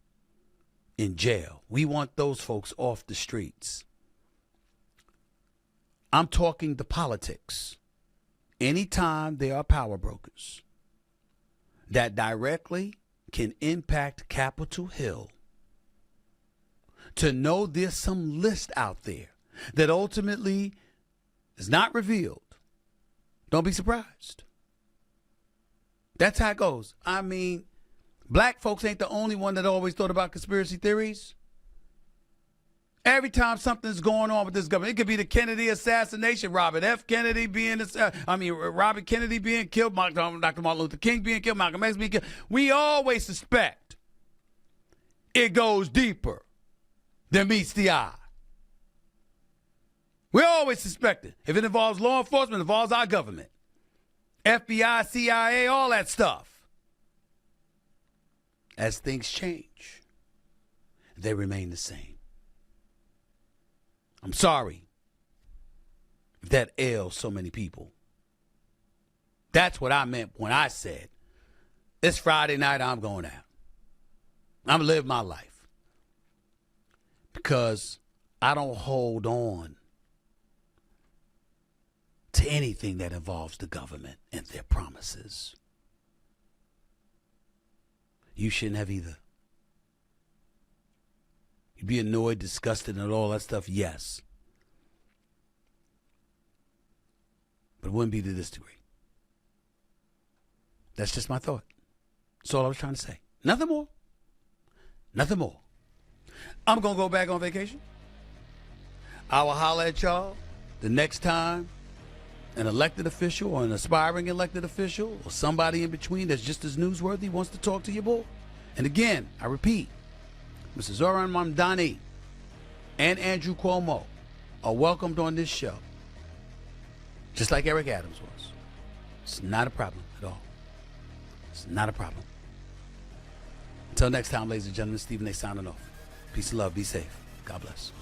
in jail. We want those folks off the streets. I'm talking the politics anytime there are power brokers that directly can impact Capitol Hill, to know there's some list out there that ultimately is not revealed, don't be surprised. That's how it goes. I mean, black folks ain't the only one that always thought about conspiracy theories. Every time something's going on with this government, it could be the Kennedy assassination, Robert Kennedy being killed, Dr. Martin Luther King being killed, Malcolm X being killed. We always suspect it goes deeper than meets the eye. We always suspect it. If it involves law enforcement, it involves our government. FBI, CIA, all that stuff. As things change, they remain the same. I'm sorry if that ails so many people. That's what I meant when I said, this Friday night I'm going out. I'm going to live my life. Because I don't hold on to anything that involves the government and their promises. You shouldn't have either. You'd be annoyed, disgusted, and all that stuff, yes. But it wouldn't be to this degree. That's just my thought. That's all I was trying to say. Nothing more. Nothing more. I'm going to go back on vacation. I will holler at y'all the next time an elected official or an aspiring elected official or somebody in between that's just as newsworthy wants to talk to your boy. And again, I repeat, Mr. Zohran Mamdani and Andrew Cuomo are welcomed on this show, just like Eric Adams was. It's not a problem at all. It's not a problem. Until next time, ladies and gentlemen, Stephen A. signing off. Peace and love. Be safe. God bless.